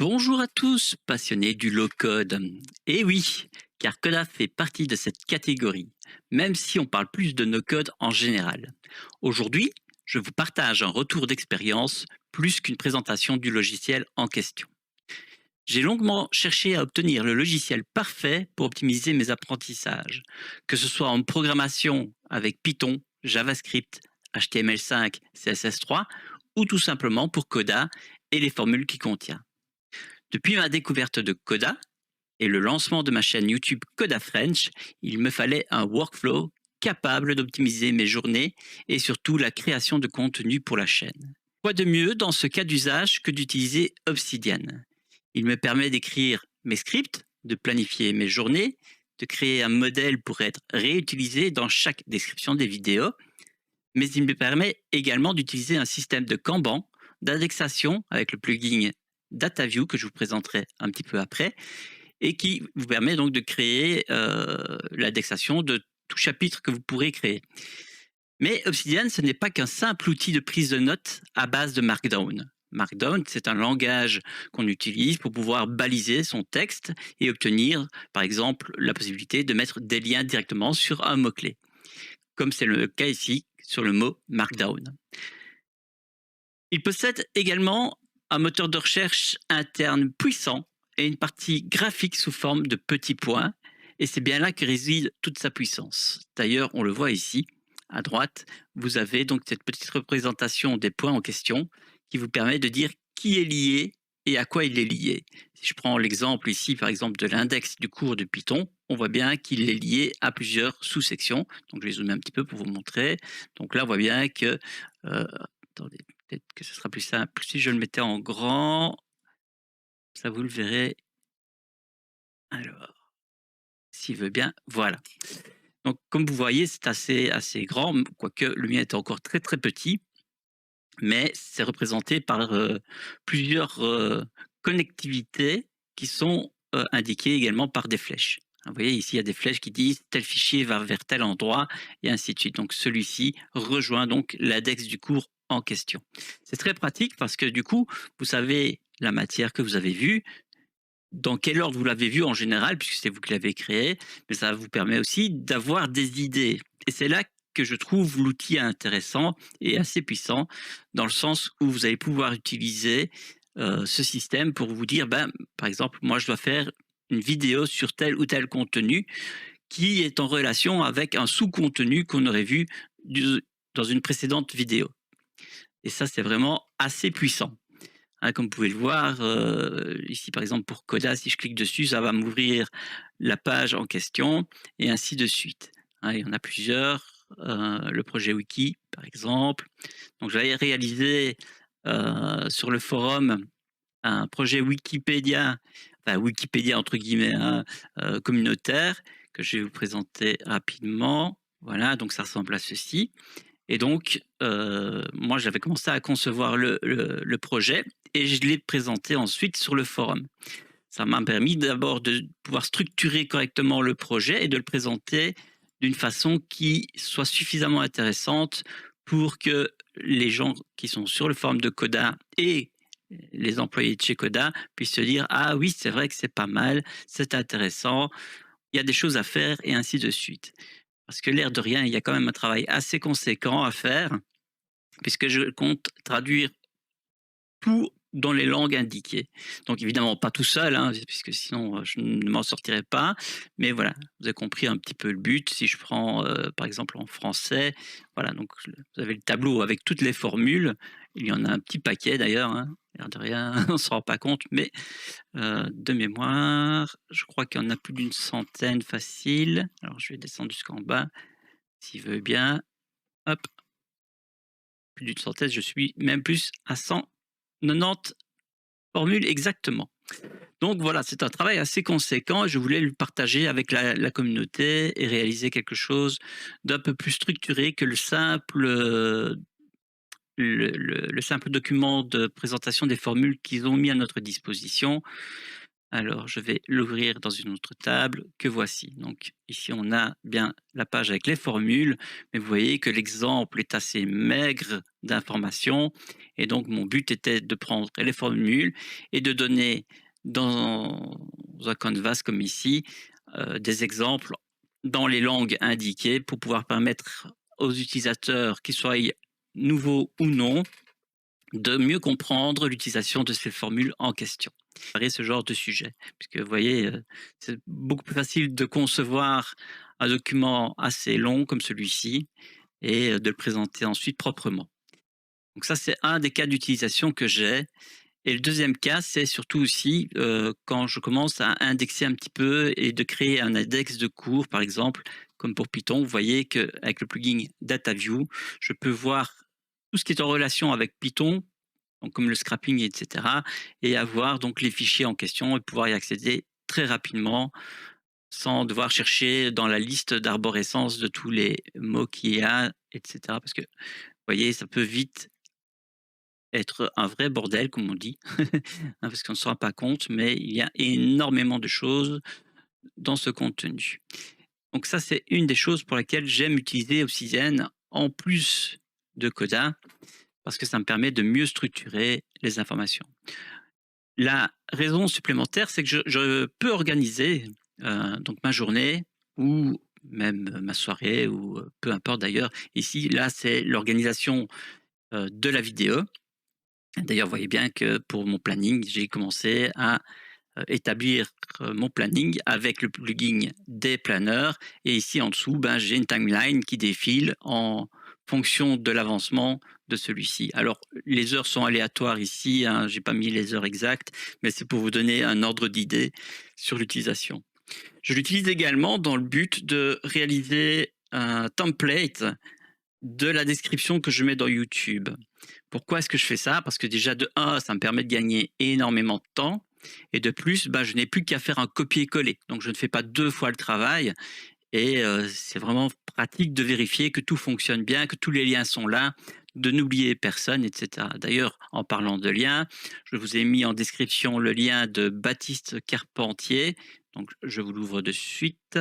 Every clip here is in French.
Bonjour à tous, passionnés du low-code. Et oui, car Coda fait partie de cette catégorie, même si on parle plus de no-code en général. Aujourd'hui, je vous partage un retour d'expérience plus qu'une présentation du logiciel en question. J'ai longuement cherché à obtenir le logiciel parfait pour optimiser mes apprentissages, que ce soit en programmation avec Python, JavaScript, HTML5, CSS3 ou tout simplement pour Coda et les formules qu'il contient. Depuis ma découverte de Coda et le lancement de ma chaîne YouTube Coda French, il me fallait un workflow capable d'optimiser mes journées et surtout la création de contenu pour la chaîne. Quoi de mieux dans ce cas d'usage que d'utiliser Obsidian? Il me permet d'écrire mes scripts, de planifier mes journées, de créer un modèle pour être réutilisé dans chaque description des vidéos, mais il me permet également d'utiliser un système de Kanban, d'indexation avec le plugin DataView que je vous présenterai un petit peu après, et qui vous permet donc de créer l'indexation de tout chapitre que vous pourrez créer. Mais Obsidian, ce n'est pas qu'un simple outil de prise de notes à base de Markdown. Markdown, c'est un langage qu'on utilise pour pouvoir baliser son texte et obtenir, par exemple, la possibilité de mettre des liens directement sur un mot-clé, comme c'est le cas ici sur le mot Markdown. Il possède également un moteur de recherche interne puissant et une partie graphique sous forme de petits points. Et c'est bien là que réside toute sa puissance. D'ailleurs, on le voit ici, à droite, vous avez donc cette petite représentation des points en question qui vous permet de dire qui est lié et à quoi il est lié. Si je prends l'exemple ici, par exemple, de l'index du cours de Python, on voit bien qu'il est lié à plusieurs sous-sections. Donc, je vais zoomer un petit peu pour vous montrer. Donc là, on voit bien que... attendez, peut-être que ce sera plus simple si je le mettais en grand. Ça, vous le verrez. Alors, s'il veut bien, voilà. Donc, comme vous voyez, c'est assez grand, quoique le mien était encore très très petit, mais c'est représenté par plusieurs connectivités qui sont indiquées également par des flèches. Vous voyez, ici, il y a des flèches qui disent tel fichier va vers tel endroit, et ainsi de suite. Donc, celui-ci rejoint donc l'index du cours en question. C'est très pratique parce que du coup, vous savez la matière que vous avez vue, dans quel ordre vous l'avez vue en général, puisque c'est vous qui l'avez créé, mais ça vous permet aussi d'avoir des idées. Et c'est là que je trouve l'outil intéressant et assez puissant, dans le sens où vous allez pouvoir utiliser ce système pour vous dire, ben, par exemple, moi je dois faire une vidéo sur tel ou tel contenu qui est en relation avec un sous-contenu qu'on aurait vu dans une précédente vidéo. Et ça, c'est vraiment assez puissant. Hein, comme vous pouvez le voir, ici par exemple pour Coda, si je clique dessus, ça va m'ouvrir la page en question et ainsi de suite. Hein, il y en a plusieurs, le projet wiki par exemple. Donc j'avais réalisé sur le forum un projet Wikipédia, enfin Wikipédia entre guillemets, hein, communautaire, que je vais vous présenter rapidement. Voilà, donc ça ressemble à ceci. Et donc, moi, j'avais commencé à concevoir le projet et je l'ai présenté ensuite sur le forum. Ça m'a permis d'abord de pouvoir structurer correctement le projet et de le présenter d'une façon qui soit suffisamment intéressante pour que les gens qui sont sur le forum de Coda et les employés de chez Coda puissent se dire: «Ah oui, c'est vrai que c'est pas mal, c'est intéressant, il y a des choses à faire» et ainsi de suite. Parce que l'air de rien, il y a quand même un travail assez conséquent à faire, puisque je compte traduire tout dans les langues indiquées. Donc évidemment pas tout seul, hein, puisque sinon je ne m'en sortirais pas. Mais voilà, vous avez compris un petit peu le but. Si je prends par exemple en français, voilà, donc vous avez le tableau avec toutes les formules. Il y en a un petit paquet d'ailleurs, hein, l'air de rien, on ne se rend pas compte, mais de mémoire, je crois qu'il y en a plus d'une centaine facile. Alors je vais descendre jusqu'en bas, s'il veut bien. Hop, plus d'une centaine, je suis même plus à 190 formules exactement. Donc voilà, c'est un travail assez conséquent et je voulais le partager avec la communauté et réaliser quelque chose d'un peu plus structuré que le simple document de présentation des formules qu'ils ont mis à notre disposition. Alors, je vais l'ouvrir dans une autre table que voici. Donc ici, on a bien la page avec les formules, mais vous voyez que l'exemple est assez maigre d'informations. Et donc, mon but était de prendre les formules et de donner dans un canvas comme ici des exemples dans les langues indiquées pour pouvoir permettre aux utilisateurs, qu'ils soient nouveaux ou non, de mieux comprendre l'utilisation de ces formules en question. Préparer ce genre de sujet, puisque vous voyez, c'est beaucoup plus facile de concevoir un document assez long comme celui-ci et de le présenter ensuite proprement. Donc ça, c'est un des cas d'utilisation que j'ai. Et le deuxième cas, c'est surtout aussi quand je commence à indexer un petit peu et de créer un index de cours, par exemple, comme pour Python. Vous voyez qu'avec le plugin DataView, je peux voir tout ce qui est en relation avec Python, donc comme le scrapping, etc., et avoir donc les fichiers en question et pouvoir y accéder très rapidement sans devoir chercher dans la liste d'arborescence de tous les mots qu'il y a, etc. Parce que, vous voyez, ça peut vite être un vrai bordel, comme on dit, hein, parce qu'on ne se rend pas compte, mais il y a énormément de choses dans ce contenu. Donc ça, c'est une des choses pour lesquelles j'aime utiliser Obsidian en plus de Coda, parce que ça me permet de mieux structurer les informations. La raison supplémentaire, c'est que je peux organiser donc ma journée ou même ma soirée ou peu importe d'ailleurs. Ici, là, c'est l'organisation de la vidéo. D'ailleurs, vous voyez bien que pour mon planning, j'ai commencé à établir mon planning avec le plugin des planeurs. Et ici en dessous, ben, j'ai une timeline qui défile en fonction de l'avancement de celui-ci. Alors, les heures sont aléatoires ici, hein, j'ai pas mis les heures exactes, mais c'est pour vous donner un ordre d'idée sur l'utilisation. Je l'utilise également dans le but de réaliser un template de la description que je mets dans YouTube. Pourquoi est-ce que je fais ça? Parce que déjà de un, ça me permet de gagner énormément de temps et de plus, bah, je n'ai plus qu'à faire un copier-coller. Donc je ne fais pas 2 fois le travail et c'est vraiment pratique de vérifier que tout fonctionne bien, que tous les liens sont là, de n'oublier personne, et cetera. D'ailleurs, en parlant de liens, je vous ai mis en description le lien de Baptiste Carpentier, donc je vous l'ouvre de suite.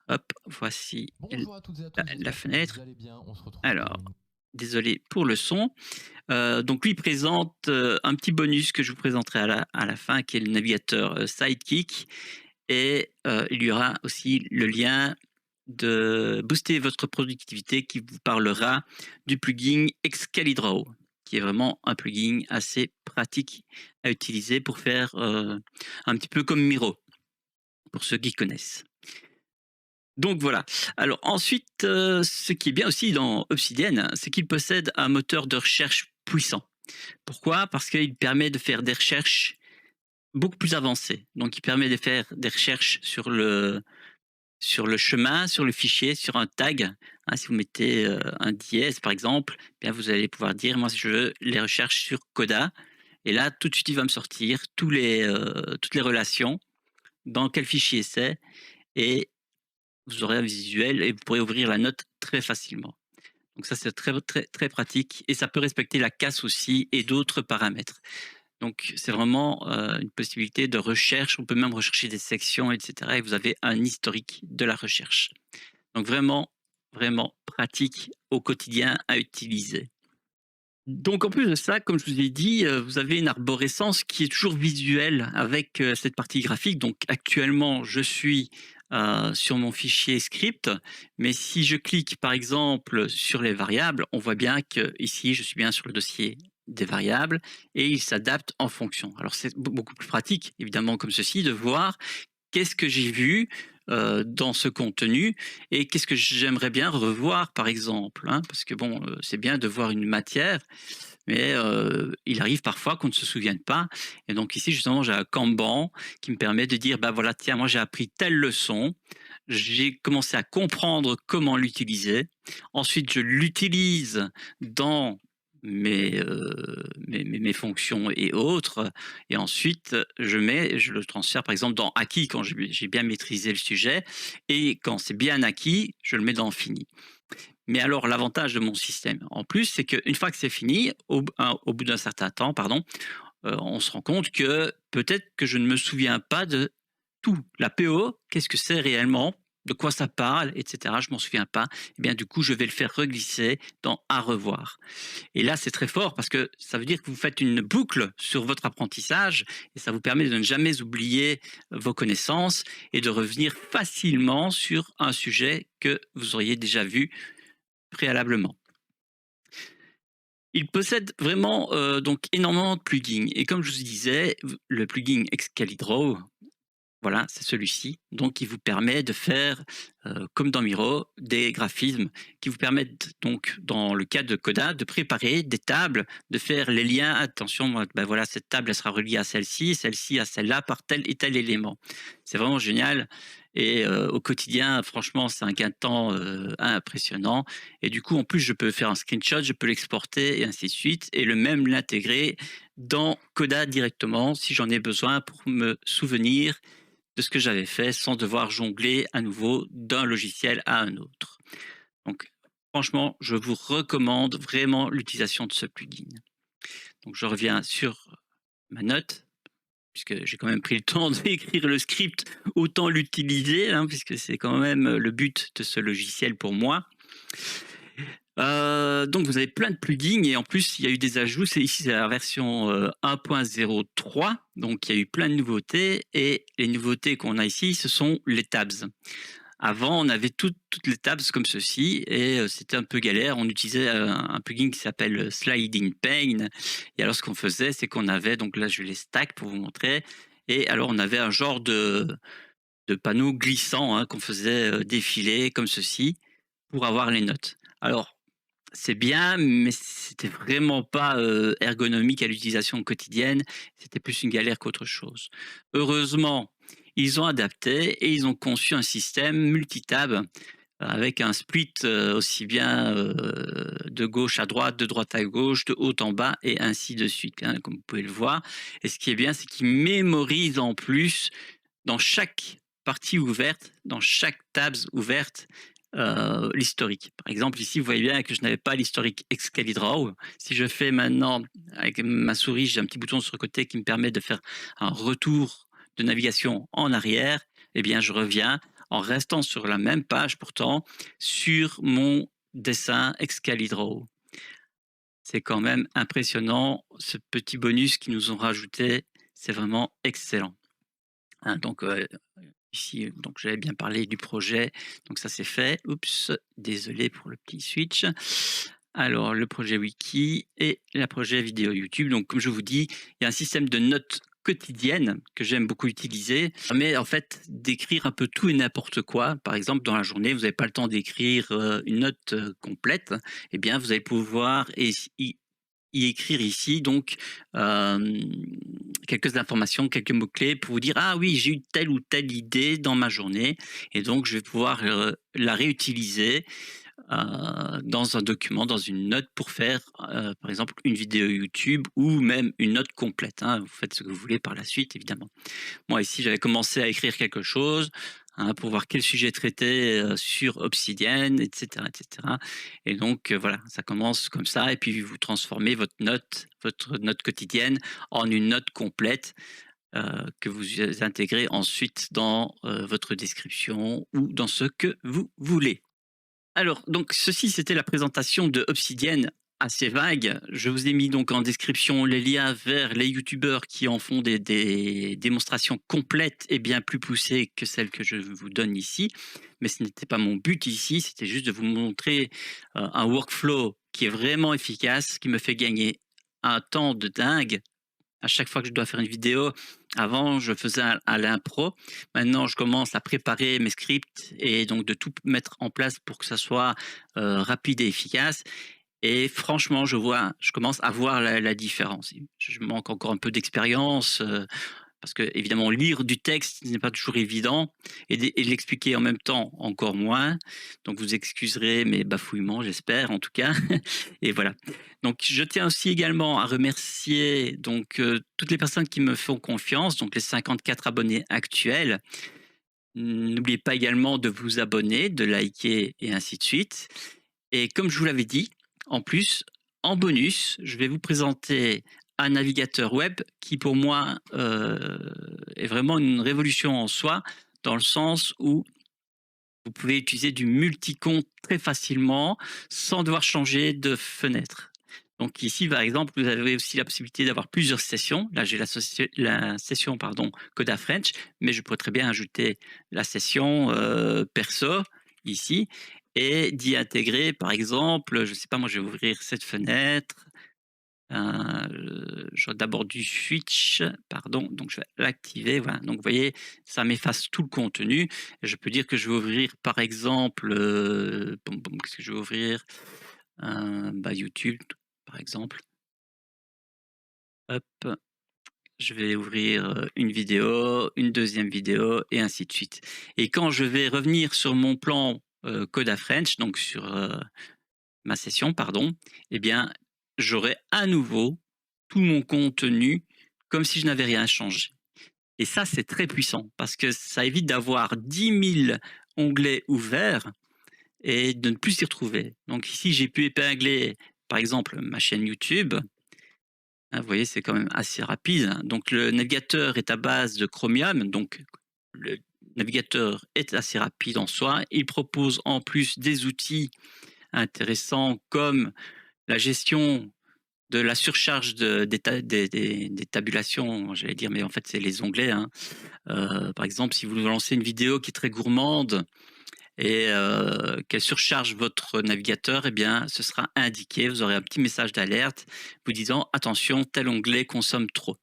Hop, voici l Bonjour à toutes et à la tous, la j'espère que vous fenêtre. allez bien. On se retrouve pour Alors, une... désolé pour le son. Donc lui, il présente, un petit bonus que je vous présenterai à la fin, qui est le navigateur, Sidekick et il y aura aussi le lien de booster votre productivité qui vous parlera du plugin Excalidraw, qui est vraiment un plugin assez pratique à utiliser pour faire, un petit peu comme Miro, pour ceux qui connaissent. Donc voilà. Alors ensuite, ce qui est bien aussi dans Obsidian, c'est qu'il possède un moteur de recherche puissant. Pourquoi? Parce qu'il permet de faire des recherches beaucoup plus avancées. Donc il permet de faire des recherches sur le chemin, sur le fichier, sur un tag. Hein, si vous mettez, un dièse par exemple, eh bien vous allez pouvoir dire: «Moi je veux les recherches sur Coda» et là tout de suite il va me sortir toutes les relations, dans quel fichier c'est et vous aurez un visuel et vous pourrez ouvrir la note très facilement. Donc ça, c'est très, très, très pratique et ça peut respecter la casse aussi et d'autres paramètres. Donc c'est vraiment une possibilité de recherche. On peut même rechercher des sections, etc. Et vous avez un historique de la recherche. Donc vraiment, vraiment pratique au quotidien à utiliser. Donc en plus de ça, comme je vous ai dit, vous avez une arborescence qui est toujours visuelle avec, cette partie graphique. Donc actuellement, je suis, sur mon fichier script, mais si je clique par exemple sur les variables, on voit bien que ici, je suis bien sur le dossier des variables et il s'adapte en fonction. Alors c'est beaucoup plus pratique évidemment comme ceci de voir qu'est-ce que j'ai vu dans ce contenu et qu'est-ce que j'aimerais bien revoir par exemple, hein, parce que bon, c'est bien de voir une matière, mais il arrive parfois qu'on ne se souvienne pas. Et donc ici justement j'ai un Kanban qui me permet de dire bah voilà tiens moi j'ai appris telle leçon, j'ai commencé à comprendre comment l'utiliser. Ensuite je l'utilise dans mes fonctions et autres. Et ensuite, je le transfère par exemple dans acquis quand j'ai bien maîtrisé le sujet. Et quand c'est bien acquis, je le mets dans fini. Mais alors, l'avantage de mon système, en plus, c'est qu'une fois que c'est fini, au bout d'un certain temps, pardon, on se rend compte que peut-être que je ne me souviens pas de tout. La PO, qu'est-ce que c'est réellement? De quoi ça parle? Et cetera. Je m'en souviens pas. Eh bien, du coup, je vais le faire reglisser dans «à revoir». Et là, c'est très fort parce que ça veut dire que vous faites une boucle sur votre apprentissage et ça vous permet de ne jamais oublier vos connaissances et de revenir facilement sur un sujet que vous auriez déjà vu préalablement. Il possède vraiment donc énormément de plugins et comme je vous disais, le plugin Excalidraw, voilà, c'est celui-ci. Donc, il vous permet de faire, comme dans Miro, des graphismes qui vous permettent donc, dans le cas de Coda, de préparer des tables, de faire les liens. Attention, moi, ben voilà, cette table, elle sera reliée à celle-ci à celle-là par tel et tel élément. C'est vraiment génial. Et au quotidien, franchement, c'est un gain de temps impressionnant. Et du coup, en plus, je peux faire un screenshot, je peux l'exporter et ainsi de suite, et le même l'intégrer dans Coda directement si j'en ai besoin pour me souvenir de ce que j'avais fait sans devoir jongler à nouveau d'un logiciel à un autre. Donc franchement, je vous recommande vraiment l'utilisation de ce plugin. Donc je reviens sur ma note, puisque j'ai quand même pris le temps d'écrire le script, autant l'utiliser, hein, puisque c'est quand même le but de ce logiciel pour moi. Donc vous avez plein de plugins et en plus il y a eu des ajouts. C'est la version 1.03, donc il y a eu plein de nouveautés et les nouveautés qu'on a ici, ce sont les tabs. Avant, on avait toutes les tabs comme ceci et c'était un peu galère. On utilisait un plugin qui s'appelle Sliding Pane et alors ce qu'on faisait, c'est qu'on avait donc là je les stack pour vous montrer et alors on avait un genre de panneau glissant, hein, qu'on faisait défiler comme ceci pour avoir les notes. Alors c'est bien, mais c'était vraiment pas, ergonomique à l'utilisation quotidienne. C'était plus une galère qu'autre chose. Heureusement, ils ont adapté et ils ont conçu un système multitab avec un split, aussi bien, de gauche à droite, de droite à gauche, de haut en bas et ainsi de suite, hein, comme vous pouvez le voir. Et ce qui est bien, c'est qu'ils mémorisent en plus dans chaque partie ouverte, dans chaque tabs ouverte, l'historique. Par exemple, ici, vous voyez bien que je n'avais pas l'historique Excalidraw. Si je fais maintenant avec ma souris, j'ai un petit bouton sur le côté qui me permet de faire un retour de navigation en arrière. Eh bien, je reviens en restant sur la même page pourtant sur mon dessin Excalidraw. C'est quand même impressionnant ce petit bonus qu'ils nous ont rajouté. C'est vraiment excellent. Hein, donc, ici, donc j'avais bien parlé du projet, donc ça c'est fait. Oups, désolé pour le petit switch. Alors le projet wiki et le projet vidéo YouTube. Donc comme je vous dis, il y a un système de notes quotidiennes que j'aime beaucoup utiliser, mais en fait d'écrire un peu tout et n'importe quoi. Par exemple, dans la journée, vous n'avez pas le temps d'écrire une note complète, eh bien vous allez pouvoir y écrire ici donc quelques informations, quelques mots-clés pour vous dire: «Ah oui, j'ai eu telle ou telle idée dans ma journée et donc je vais pouvoir, la réutiliser, dans un document, dans une note pour faire, par exemple, une vidéo YouTube ou même une note complète», hein. Vous faites ce que vous voulez par la suite évidemment. Moi ici, j'avais commencé à écrire quelque chose, hein, pour voir quel sujet traiter, sur Obsidian et cetera et cetera et donc voilà, ça commence comme ça et puis vous transformez votre note quotidienne en une note complète, que vous intégrez ensuite dans, votre description ou dans ce que vous voulez. Alors, donc ceci, c'était la présentation de Obsidian assez vague. Je vous ai mis donc en description les liens vers les youtubeurs qui en font des démonstrations complètes et bien plus poussées que celles que je vous donne ici. Mais ce n'était pas mon but ici, c'était juste de vous montrer un workflow qui est vraiment efficace, qui me fait gagner un temps de dingue à chaque fois que je dois faire une vidéo. Avant, je faisais à l'impro. Maintenant, je commence à préparer mes scripts et donc de tout mettre en place pour que ça soit rapide et efficace. Et franchement, je commence à voir la différence. Je manque encore un peu d'expérience, parce que évidemment lire du texte n'est pas toujours évident et l'expliquer en même temps encore moins. Donc vous excuserez mes bafouillements, j'espère en tout cas. Et voilà. Donc je tiens aussi également à remercier donc toutes les personnes qui me font confiance, donc les 54 abonnés actuels. N'oubliez pas également de vous abonner, de liker et ainsi de suite. Et comme je vous l'avais dit, en plus, en bonus, je vais vous présenter un navigateur web qui pour moi, est vraiment une révolution en soi, dans le sens où vous pouvez utiliser du multi-compte très facilement, sans devoir changer de fenêtre. Donc ici, par exemple, vous avez aussi la possibilité d'avoir plusieurs sessions. Là, j'ai la session pardon, Coda French, mais je pourrais très bien ajouter la session perso ici et d'y intégrer, par exemple, je ne sais pas, moi, je vais ouvrir cette fenêtre. J'aurais d'abord du switch, pardon, donc je vais l'activer, voilà. Donc vous voyez, ça m'efface tout le contenu. Et je peux dire que je vais ouvrir par exemple, qu'est-ce que je vais ouvrir? Bah, YouTube, par exemple. Hop, je vais ouvrir, une vidéo, une deuxième vidéo et ainsi de suite. Et quand je vais revenir sur mon plan, Coda French, donc sur, ma session, pardon, eh bien, j'aurai à nouveau tout mon contenu comme si je n'avais rien changé. Et ça, c'est très puissant parce que ça évite d'avoir 10 000 onglets ouverts et de ne plus s'y retrouver. Donc ici, j'ai pu épingler, par exemple, ma chaîne YouTube. Hein, vous voyez, c'est quand même assez rapide. Donc le navigateur est à base de Chromium, donc le navigateur est assez rapide en soi. Il propose en plus des outils intéressants comme la gestion de la surcharge des tabulations, j'allais dire, mais en fait, c'est les onglets, hein. Par exemple, si vous lancez une vidéo qui est très gourmande et qu'elle surcharge votre navigateur, eh bien, ce sera indiqué. Vous aurez un petit message d'alerte vous disant: «Attention, tel onglet consomme trop».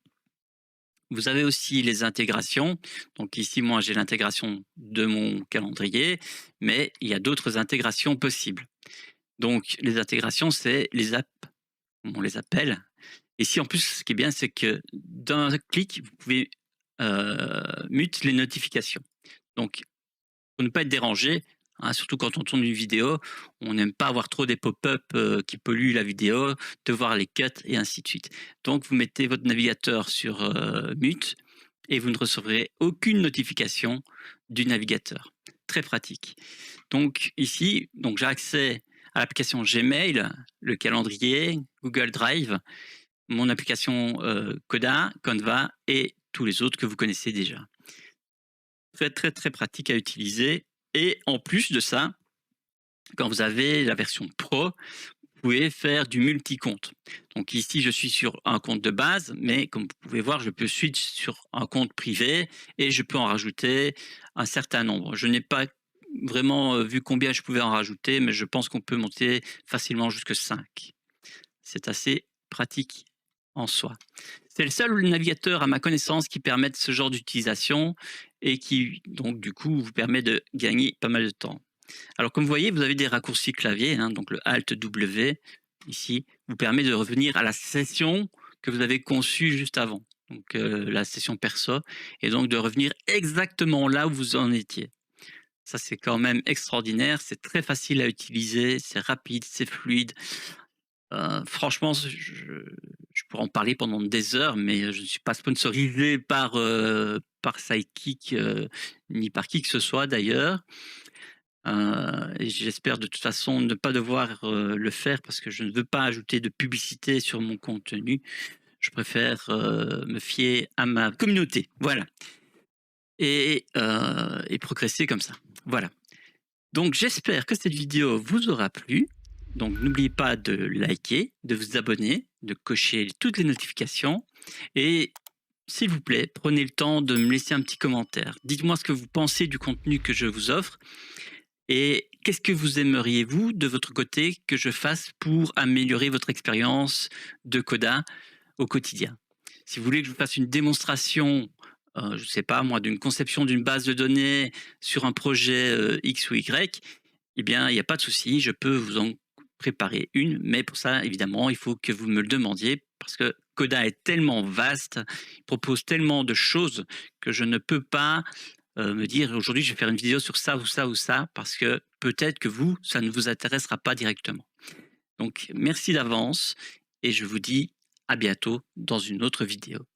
Vous avez aussi les intégrations. Donc ici, moi, j'ai l'intégration de mon calendrier, mais il y a d'autres intégrations possibles. Donc les intégrations, c'est les apps, comme on les appelle. Ici, en plus, ce qui est bien, c'est que d'un clic, vous pouvez mute les notifications. Donc, pour ne pas être dérangé, hein, surtout quand on tourne une vidéo, on n'aime pas avoir trop des pop-up qui polluent la vidéo, devoir les cut et ainsi de suite. Donc, vous mettez votre navigateur sur mute et vous ne recevrez aucune notification du navigateur. Très pratique. Donc ici, donc j'ai accès à l'application Gmail, le calendrier, Google Drive, mon application, Coda, Canva et tous les autres que vous connaissez déjà. Très, très, très pratique à utiliser et en plus de ça, quand vous avez la version pro, vous pouvez faire du multi-compte. Donc ici, je suis sur un compte de base, mais comme vous pouvez voir, je peux switch sur un compte privé et je peux en rajouter un certain nombre. Je n'ai pas vraiment, vu combien je pouvais en rajouter, mais je pense qu'on peut monter facilement jusque 5. C'est assez pratique en soi. C'est le seul navigateur à ma connaissance qui permette ce genre d'utilisation et qui donc du coup vous permet de gagner pas mal de temps. Alors comme vous voyez, vous avez des raccourcis clavier, hein, donc le Alt W ici vous permet de revenir à la session que vous avez conçue juste avant, donc la session perso, et donc de revenir exactement là où vous en étiez. Ça c'est quand même extraordinaire, c'est très facile à utiliser, c'est rapide, c'est fluide. Franchement, je pourrais en parler pendant des heures, mais je ne suis pas sponsorisé par Sidekick, ni par qui que ce soit d'ailleurs. Et j'espère de toute façon ne pas devoir, le faire parce que je ne veux pas ajouter de publicité sur mon contenu. Je préfère, me fier à ma communauté, voilà, et progresser comme ça, voilà. Donc j'espère que cette vidéo vous aura plu. Donc n'oubliez pas de liker, de vous abonner, de cocher toutes les notifications et s'il vous plaît, prenez le temps de me laisser un petit commentaire. Dites-moi ce que vous pensez du contenu que je vous offre et qu'est-ce que vous aimeriez, vous, de votre côté, que je fasse pour améliorer votre expérience de Coda au quotidien. Si vous voulez que je vous fasse une démonstration, je ne sais pas moi, d'une conception d'une base de données sur un projet, X ou Y, eh bien, il n'y a pas de souci, je peux vous en préparer une, mais pour ça, évidemment, il faut que vous me le demandiez parce que Coda est tellement vaste, il propose tellement de choses que je ne peux pas, me dire: «Aujourd'hui, je vais faire une vidéo sur ça ou ça ou ça», parce que peut-être que vous, ça ne vous intéressera pas directement. Donc merci d'avance et je vous dis à bientôt dans une autre vidéo.